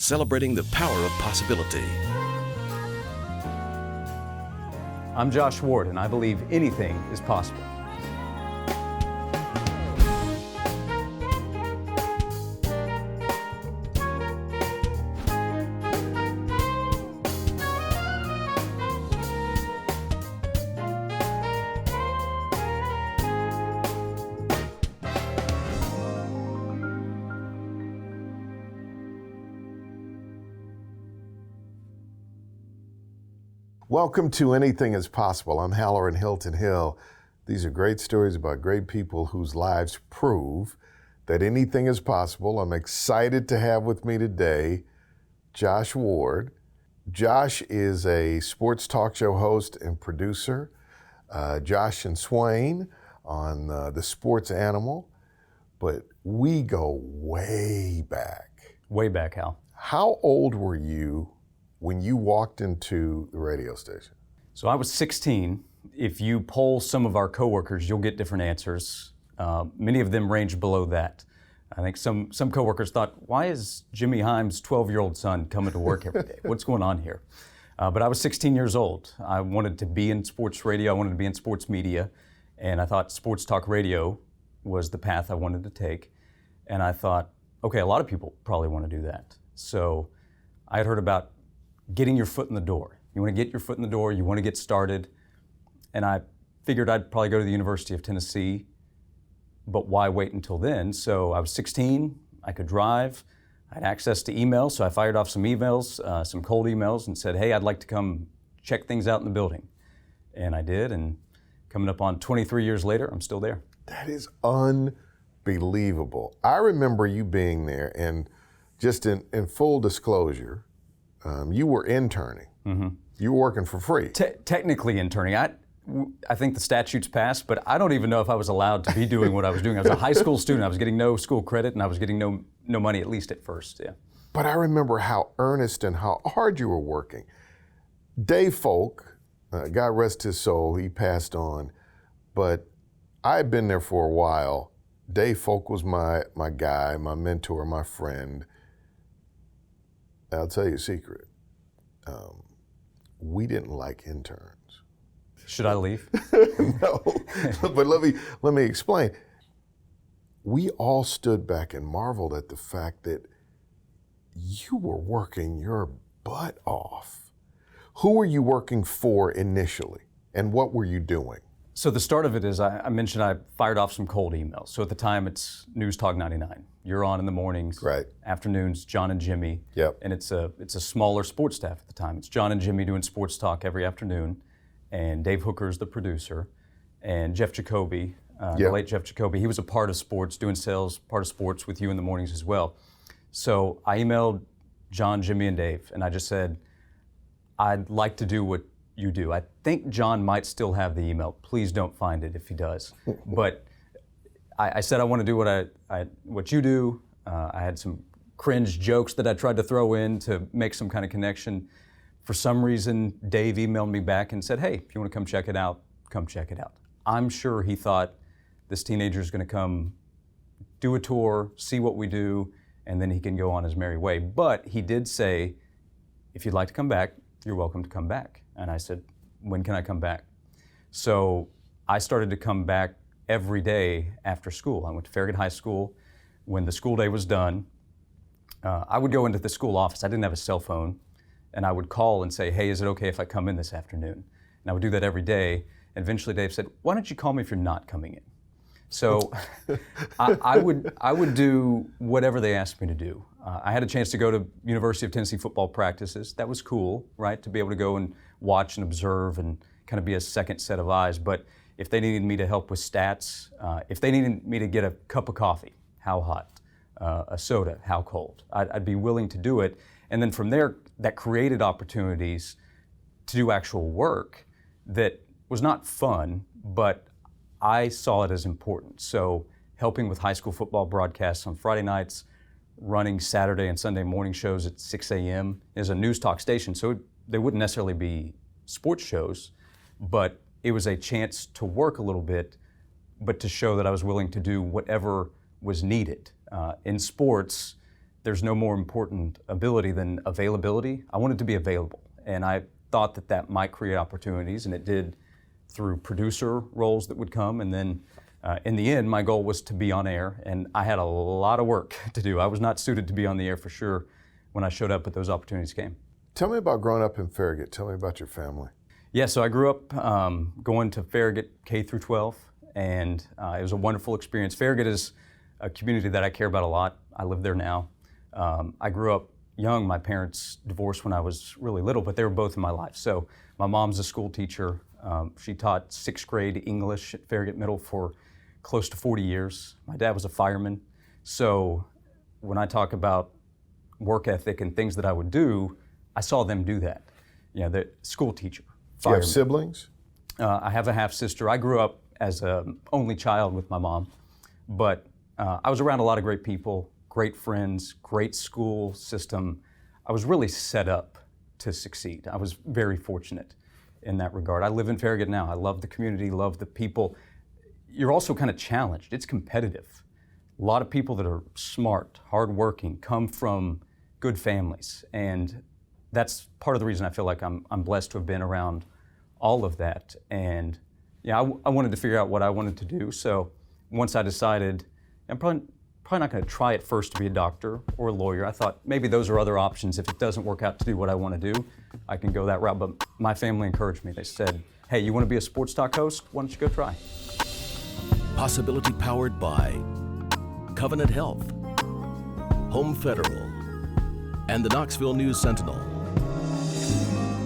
celebrating the power of possibility. I'm Josh Ward, and I believe anything is possible. Welcome to Anything is Possible. I'm Halloran Hilton Hill. These are great stories about great people whose lives prove that anything is possible. I'm excited to have with me today Josh Ward. Josh is a sports talk show host and producer. Josh and Swain on the Sports Animal. But we go way back. Way back, Hal. How old were you when you walked into the radio station? So I was 16. If you poll some of our coworkers, you'll get different answers. Many of them range below that. I think some coworkers thought, why is Jimmy Himes' 12-year-old son coming to work every day? What's going on here? But I was 16 years old. I wanted to be in sports radio. I wanted to be in sports media. And I thought sports talk radio was the path I wanted to take. And I thought, okay, a lot of people probably want to do that. So I had heard about getting your foot in the door. You want to get your foot in the door, you want to get started. And I figured I'd probably go to the University of Tennessee, but why wait until then? So I was 16, I could drive, I had access to email, so I fired off some emails, some cold emails, and said, hey, I'd like to come check things out in the building. And I did, and coming up on 23 years later, I'm still there. That is unbelievable. I remember you being there, and just in full disclosure, you were interning. Mm-hmm. You were working for free. Technically interning. I think the statutes passed, but I don't even know if I was allowed to be doing what I was doing. I was a high school student. I was getting no school credit, and I was getting no money, at least at first, yeah. But I remember how earnest and how hard you were working. Dave Folk, God rest his soul, he passed on, but I had been there for a while. Dave Folk was my guy, my mentor, my friend. I'll tell you a secret. We didn't like interns. Should I leave? No, but let me explain. We all stood back and marveled at the fact that you were working your butt off. Who were you working for initially, and what were you doing? So the start of it is, I mentioned I fired off some cold emails. So at the time, it's News Talk 99. You're on in the mornings, right. Afternoons, John and Jimmy. Yep. And it's a smaller sports staff at the time. It's John and Jimmy doing sports talk every afternoon, and Dave Hooker's the producer, and Jeff Jacoby, the late Jeff Jacoby, he was a part of sports, doing sales, part of sports with you in the mornings as well. So I emailed John, Jimmy, and Dave, and I just said, I'd like to do what you do. I think John might still have the email. Please don't find it if he does. But I said I want to do what you do. I had some cringe jokes that I tried to throw in to make some kind of connection. For some reason, Dave emailed me back and said, hey, if you want to come check it out, come check it out. I'm sure he thought this teenager is going to come do a tour, see what we do, and then he can go on his merry way. But he did say, if you'd like to come back, you're welcome to come back. And I said, when can I come back? So I started to come back every day after school. I went to Farragut High School. When the school day was done, I would go into the school office. I didn't have a cell phone. And I would call and say, hey, is it okay if I come in this afternoon? And I would do that every day. And eventually Dave said, why don't you call me if you're not coming in? So I would do whatever they asked me to do. I had a chance to go to University of Tennessee football practices. That was cool, right? To be able to go and watch and observe and kind of be a second set of eyes. But if they needed me to help with stats, if they needed me to get a cup of coffee, how hot? A soda, how cold? I'd be willing to do it. And then from there, that created opportunities to do actual work that was not fun, but I saw it as important. So helping with high school football broadcasts on Friday nights, running Saturday and Sunday morning shows at 6 a.m. is a news talk station. So they wouldn't necessarily be sports shows, but it was a chance to work a little bit, but to show that I was willing to do whatever was needed. In sports, there's no more important ability than availability. I wanted to be available, and I thought that that might create opportunities, and it did through producer roles that would come, and then in the end, my goal was to be on air, and I had a lot of work to do. I was not suited to be on the air for sure when I showed up, but those opportunities came. Tell me about growing up in Farragut. Tell me about your family. Yeah, so I grew up going to Farragut K through 12, and it was a wonderful experience. Farragut is a community that I care about a lot. I live there now. I grew up young. My parents divorced when I was really little, but they were both in my life. So my mom's a school teacher. She taught 6th grade English at Farragut Middle for close to 40 years. My dad was a fireman. So when I talk about work ethic and things that I would do, I saw them do that. You know, the school teacher, fireman. Do you have siblings? I have a half sister. I grew up as an only child with my mom, but I was around a lot of great people, great friends, great school system. I was really set up to succeed. I was very fortunate in that regard. I live in Farragut now. I love the community, love the people. You're also kind of challenged. It's competitive. A lot of people that are smart, hardworking, come from good families, and that's part of the reason I feel like I'm blessed to have been around all of that. And yeah, I wanted to figure out what I wanted to do. So once I decided, I'm probably not going to try at first to be a doctor or a lawyer. I thought maybe those are other options. If it doesn't work out to do what I want to do, I can go that route. But my family encouraged me. They said, hey, you want to be a sports talk host? Why don't you go try? Possibility powered by Covenant Health, Home Federal, and the Knoxville News Sentinel.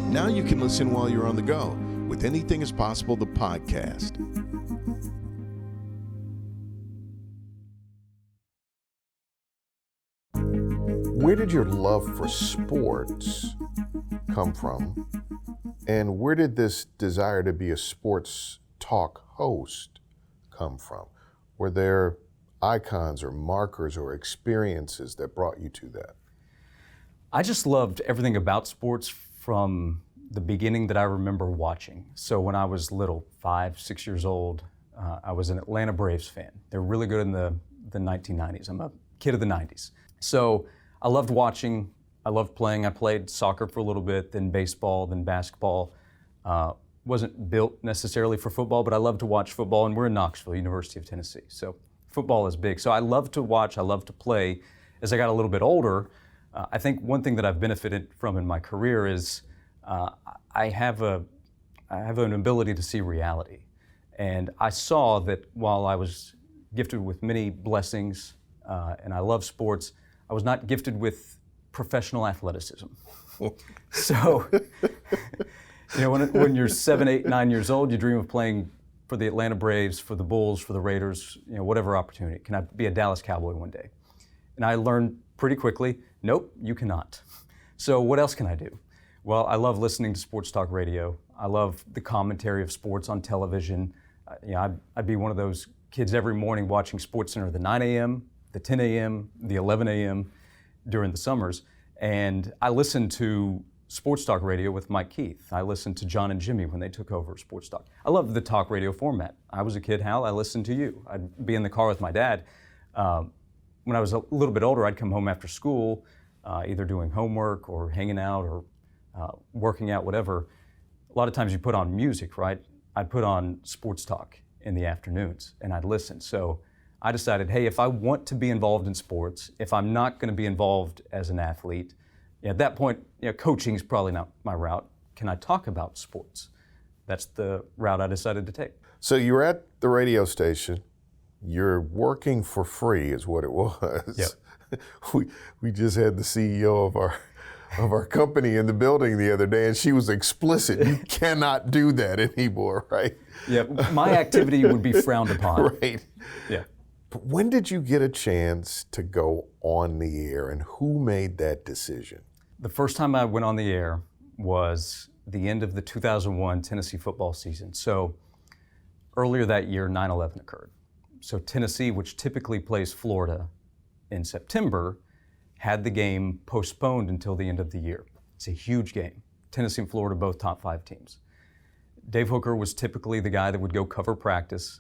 Now you can listen while you're on the go with Anything is Possible, the podcast. Where did your love for sports come from? And where did this desire to be a sports talk host come from? Were there icons or markers or experiences that brought you to that? I just loved everything about sports from the beginning that I remember watching. So when I was little, 5, 6 years old, I was an Atlanta Braves fan. They're really good in the 1990s. I'm a kid of the 90s. So I loved watching, I loved playing. I played soccer for a little bit, then baseball, then basketball. Wasn't built necessarily for football, but I love to watch football, and we're in Knoxville, University of Tennessee. So football is big. So I love to watch, I love to play. As I got a little bit older, I think one thing that I've benefited from in my career is I have an ability to see reality. And I saw that while I was gifted with many blessings and I love sports, I was not gifted with professional athleticism. So, you know, when you're 7, 8, 9 years old, you dream of playing for the Atlanta Braves, for the Bulls, for the Raiders, you know, whatever opportunity. Can I be a Dallas Cowboy one day? And I learned pretty quickly, nope, you cannot. So what else can I do? Well, I love listening to sports talk radio. I love the commentary of sports on television. You know, I'd be one of those kids every morning watching SportsCenter, the 9 a.m., the 10 a.m., the 11 a.m. during the summers. And I listened to sports talk radio with Mike Keith. I listened to John and Jimmy when they took over sports talk. I loved the talk radio format. I was a kid, Hal, I listened to you. I'd be in the car with my dad. When I was a little bit older, I'd come home after school, either doing homework or hanging out or working out, whatever. A lot of times you put on music, right? I'd put on sports talk in the afternoons and I'd listen. So I decided, hey, if I want to be involved in sports, if I'm not going to be involved as an athlete, at that point, you know, coaching is probably not my route. Can I talk about sports? That's the route I decided to take. So you were at the radio station. You're working for free is what it was. Yep. We just had the CEO of our company in the building the other day, and she was explicit. You cannot do that anymore, right? Yeah, my activity would be frowned upon. Right. Yeah. But when did you get a chance to go on the air, and who made that decision? The first time I went on the air was the end of the 2001 Tennessee football season. So earlier that year, 9/11 occurred. So Tennessee, which typically plays Florida in September, had the game postponed until the end of the year. It's a huge game. Tennessee and Florida, both top 5 teams. Dave Hooker was typically the guy that would go cover practice.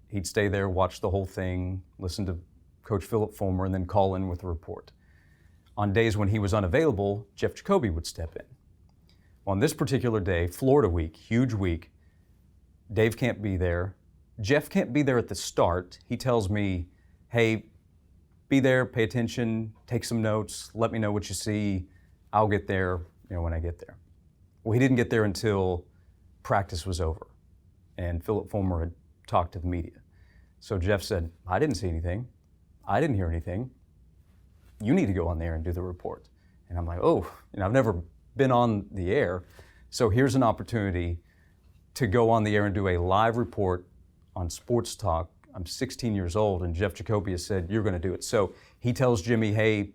He'd stay there, watch the whole thing, listen to Coach Philip Fulmer, and then call in with a report. on days when he was unavailable, Jeff Jacoby would step in. On this particular day, Florida week, huge week, Dave can't be there. Jeff can't be there at the start. He tells me, hey, be there, pay attention, take some notes, let me know what you see. I'll get there, when I get there. Well, he didn't get there until practice was over, and Philip Fulmer had talked to the media. So Jeff said, I didn't see anything. I didn't hear anything. You need to go on there and do the report. And I'm like, I've never been on the air, so here's an opportunity to go on the air and do a live report on Sports Talk. I'm 16 years old, and Jeff Jacoby has said, you're going to do it. So he tells Jimmy, hey,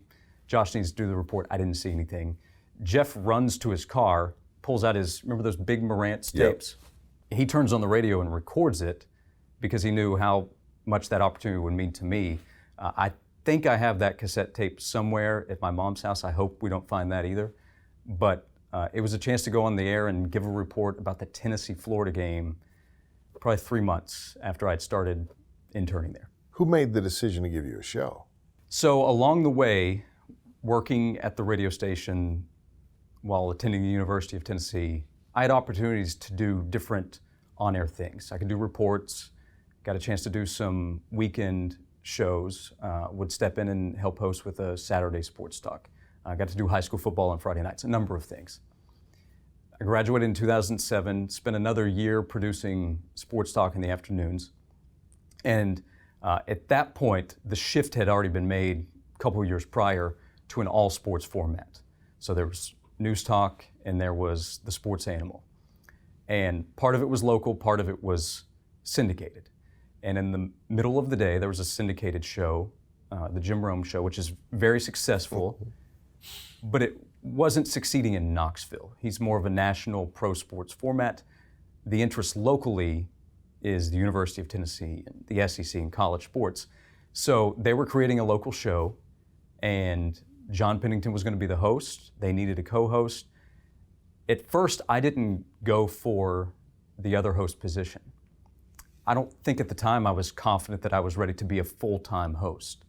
Josh needs to do the report. I didn't see anything. Jeff runs to his car, pulls out remember those big Marantz tapes? Yep. He turns on the radio and records it because he knew how much that opportunity would mean to me. I think I have that cassette tape somewhere at my mom's house. I hope we don't find that either. But it was a chance to go on the air and give a report about the Tennessee-Florida game probably 3 months after I'd started interning there. Who made the decision to give you a show? So along the way, working at the radio station while attending the University of Tennessee, I had opportunities to do different on-air things. I could do reports, got a chance to do some weekend shows, would step in and help host with a Saturday Sports Talk. I got to do high school football on Friday nights, a number of things. I graduated in 2007, spent another year producing Sports Talk in the afternoons. And at that point, the shift had already been made a couple of years prior to an all sports format. So there was news talk and there was the sports animal. And part of it was local, part of it was syndicated. And in the middle of the day, there was a syndicated show, the Jim Rome Show, which is very successful, but it wasn't succeeding in Knoxville. He's more of a national pro sports format. The interest locally is the University of Tennessee and the SEC and college sports. So they were creating a local show, and John Pennington was going to be the host. They needed a co-host. At first, I didn't go for the other host position. I don't think at the time I was confident that I was ready to be a full-time host.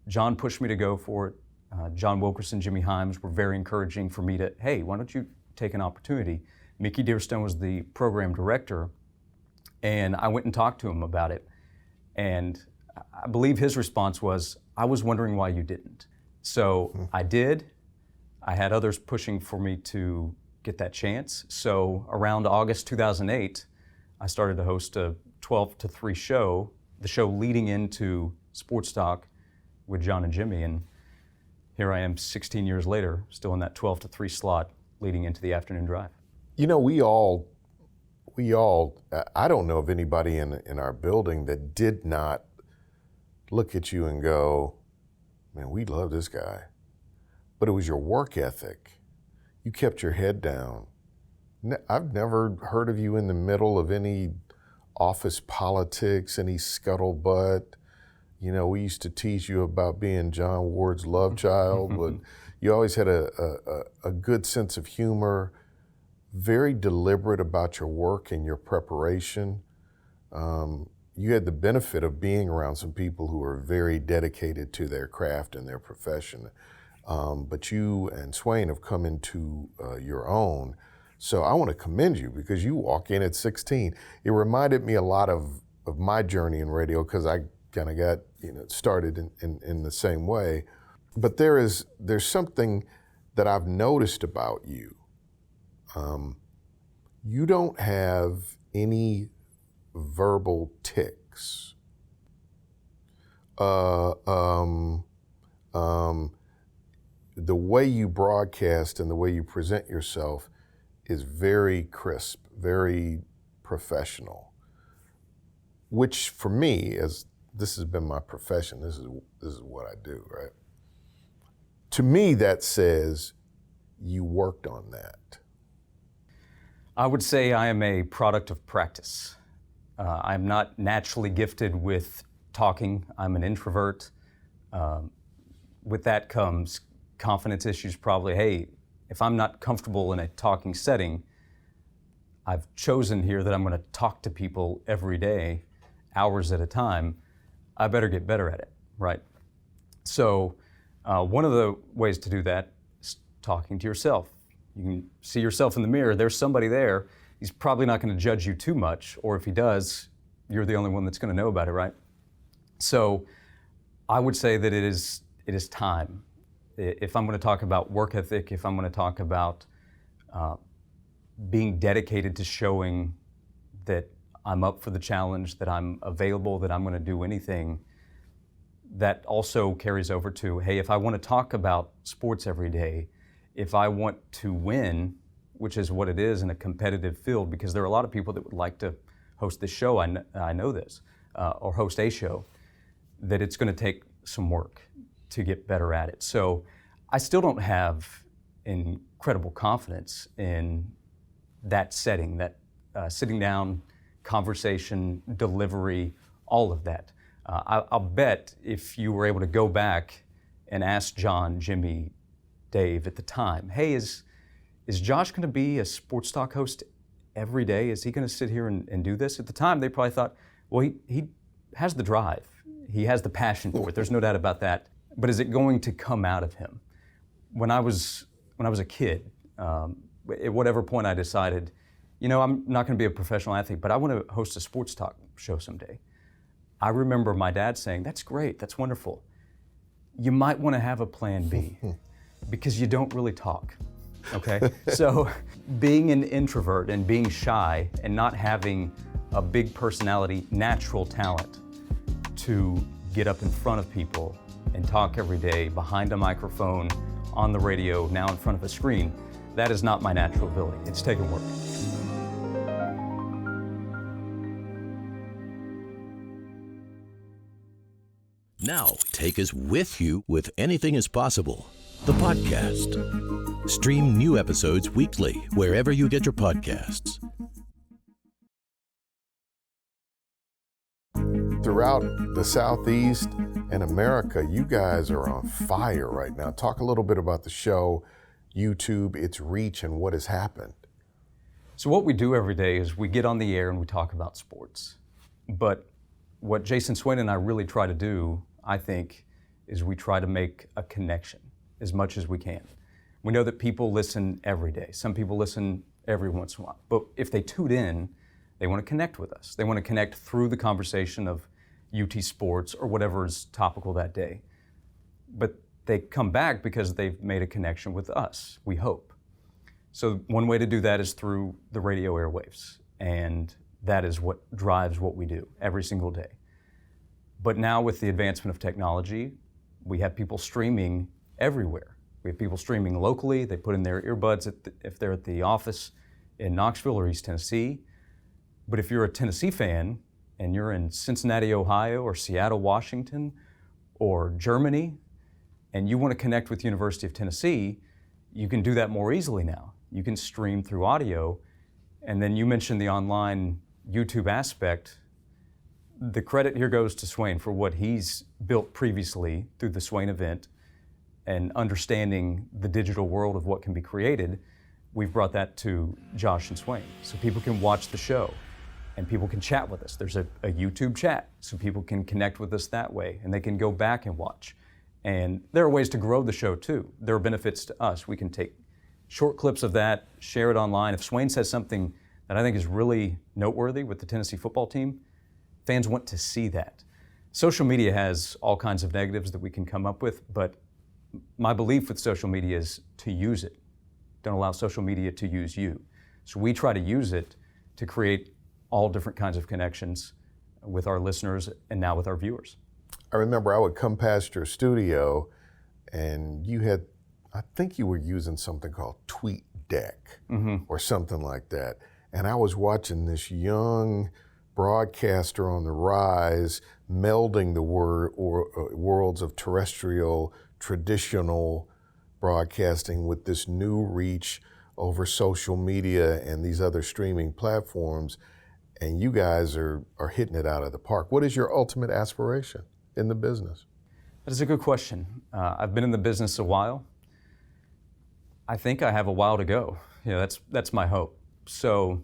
John pushed me to go for it. John Wilkerson, Jimmy Himes were very encouraging for me to, hey, why don't you take an opportunity? Mickey Dearstone was the program director, and I went and talked to him about it. And I believe his response was, I was wondering why you didn't. So I did. I had others pushing for me to get that chance. So around August 2008, I started to host a 12 to 3 show, the show leading into Sports Talk with John and Jimmy. And here I am 16 years later, still in that 12 to 3 slot leading into the afternoon drive. You know, we all, I don't know of anybody in our building that did not look at you and go, man, we love this guy. But it was your work ethic. You kept your head down. I've never heard of you in the middle of any office politics, any scuttlebutt. You know, we used to tease you about being John Ward's love child, but you always had a good sense of humor, very deliberate about your work and your preparation. You had the benefit of being around some people who are very dedicated to their craft and their profession. But you and Swain have come into your own. So I want to commend you because you walk in at 16. It reminded me a lot of my journey in radio because I kind of got started in the same way. But there's something that I've noticed about you. You don't have any verbal tics. The way you broadcast and the way you present yourself is very crisp, very professional, which for me, as this has been my profession, this is what I do, right? To me, that says you worked on that. I would say I am a product of practice. I'm not naturally gifted with talking. I'm an introvert. With that comes confidence issues probably. Hey, if I'm not comfortable in a talking setting, I've chosen here that I'm going to talk to people every day, hours at a time. I better get better at it, right? So One of the ways to do that is talking to yourself. You can see yourself in the mirror. There's somebody there. He's probably not going to judge you too much, or if he does, you're the only one that's going to know about it, right? So I would say that it is time. If I'm going to talk about work ethic, if I'm going to talk about being dedicated to showing that I'm up for the challenge, that I'm available, that I'm going to do anything, that also carries over to, hey, if I want to talk about sports every day, if I want to win, which is what it is in a competitive field, because there are a lot of people that would like to host this show, I know this, or host a show, that it's going to take some work to get better at it. So I still don't have incredible confidence in that setting, that sitting down, conversation, delivery, all of that. I'll bet if you were able to go back and ask John, Jimmy, Dave at the time, hey, is Josh going to be a sports talk host every day? Is he going to sit here and do this? At the time, they probably thought, well, he has the drive. He has the passion for it. There's no doubt about that. But is it going to come out of him? When I was a kid, at whatever point I decided, I'm not going to be a professional athlete, but I want to host a sports talk show someday. I remember my dad saying, that's great, that's wonderful. You might want to have a plan B because you don't really talk, okay? So being an introvert and being shy and not having a big personality, natural talent to get up in front of people and talk every day behind a microphone, on the radio, now in front of a screen, that is not my natural ability. It's taken work. Now, take us with you with Anything is Possible, the podcast. Stream new episodes weekly wherever you get your podcasts. Throughout the Southeast and America, you guys are on fire right now. Talk a little bit about the show, YouTube, its reach, and what has happened. So what we do every day is we get on the air and we talk about sports. But what Jason Swain and I really try to do, I think, is we try to make a connection as much as we can. We know that people listen every day. Some people listen every once in a while. But if they tune in, they want to connect with us. They want to connect through the conversation of UT sports or whatever is topical that day. But they come back because they've made a connection with us, we hope. So one way to do that is through the radio airwaves. And that is what drives what we do every single day. But now with the advancement of technology, we have people streaming everywhere. We have people streaming locally. They put in their earbuds if they're at the office in Knoxville or East Tennessee. But if you're a Tennessee fan and you're in Cincinnati, Ohio, or Seattle, Washington, or Germany, and you want to connect with University of Tennessee, you can do that more easily now. You can stream through audio. And then you mentioned the online YouTube aspect. The credit here goes to Swain for what he's built previously through the Swain event and understanding the digital world of what can be created. We've brought that to Josh and Swain. So people can watch the show and people can chat with us. There's a YouTube chat, so people can connect with us that way and they can go back and watch. And there are ways to grow the show too. There are benefits to us. We can take short clips of that, share it online. If Swain says something that I think is really noteworthy with the Tennessee football team, fans want to see that. Social media has all kinds of negatives that we can come up with, but my belief with social media is to use it. Don't allow social media to use you. So we try to use it to create all different kinds of connections with our listeners and now with our viewers. I remember I would come past your studio and you had, I think you were using something called TweetDeck or something like that. And I was watching this young broadcaster on the rise, melding the worlds of terrestrial, traditional broadcasting with this new reach over social media and these other streaming platforms. And you guys are hitting it out of the park. What is your ultimate aspiration in the business? That is a good question. I've been in the business a while. I think I have a while to go. That's my hope. So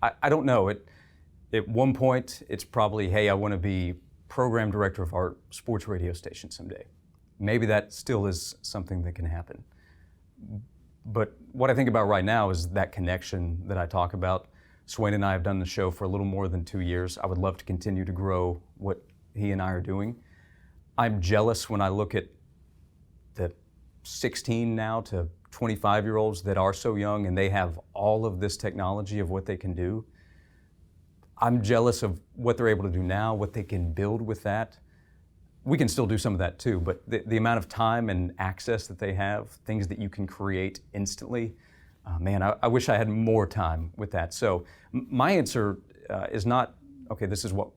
I don't know. At one point, it's probably, hey, I want to be program director of our sports radio station someday. maybe that still is something that can happen. But what I think about right now is that connection that I talk about. Swain and I have done the show for a little more than 2 years. I would love to continue to grow what he and I are doing. I'm jealous when I look at the 16 now to 25-year-olds that are so young and they have all of this technology of what they can do. I'm jealous of what they're able to do now, what they can build with that. We can still do some of that too, but the amount of time and access that they have, things that you can create instantly, man, I wish I had more time with that. So my answer is not, okay, this is what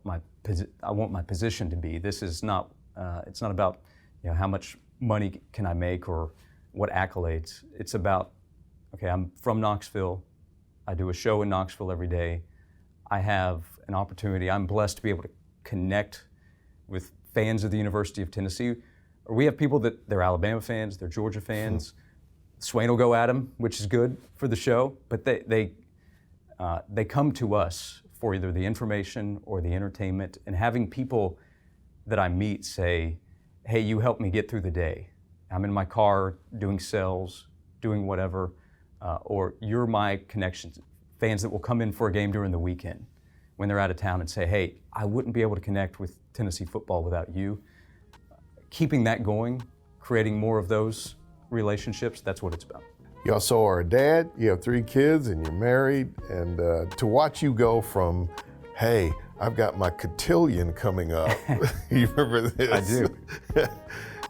I want my position to be. This is not, it's not about how much money can I make or what accolades. It's about, okay, I'm from Knoxville. I do a show in Knoxville every day. I have an opportunity. I'm blessed to be able to connect with fans of the University of Tennessee. We have people that they're Alabama fans, they're Georgia fans. Swain will go at them, which is good for the show, but they come to us for either the information or the entertainment, and having people that I meet say, hey, you helped me get through the day. I'm in my car doing sales, doing whatever, or you're my connections. Fans that will come in for a game during the weekend when they're out of town and say, hey, I wouldn't be able to connect with Tennessee football without you. Keeping that going, creating more of those relationships, that's what it's about. You also are a dad, you have 3 kids, and you're married, and to watch you go from, hey, I've got my cotillion coming up. You remember this? I do.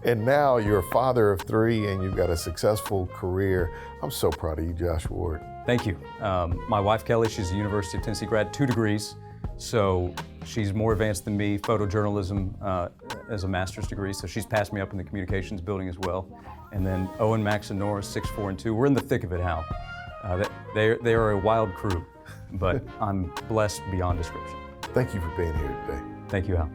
And now you're a father of 3 and you've got a successful career. I'm so proud of you, Josh Ward. Thank you. My wife, Kelly, she's a University of Tennessee grad, 2 degrees. So she's more advanced than me, photojournalism as a master's degree. So she's passed me up in the communications building as well. And then Owen, Max, and Nora, 6, 4, and 2. We're in the thick of it, Hal. They are a wild crew, but I'm blessed beyond description. Thank you for being here today. Thank you, Hal.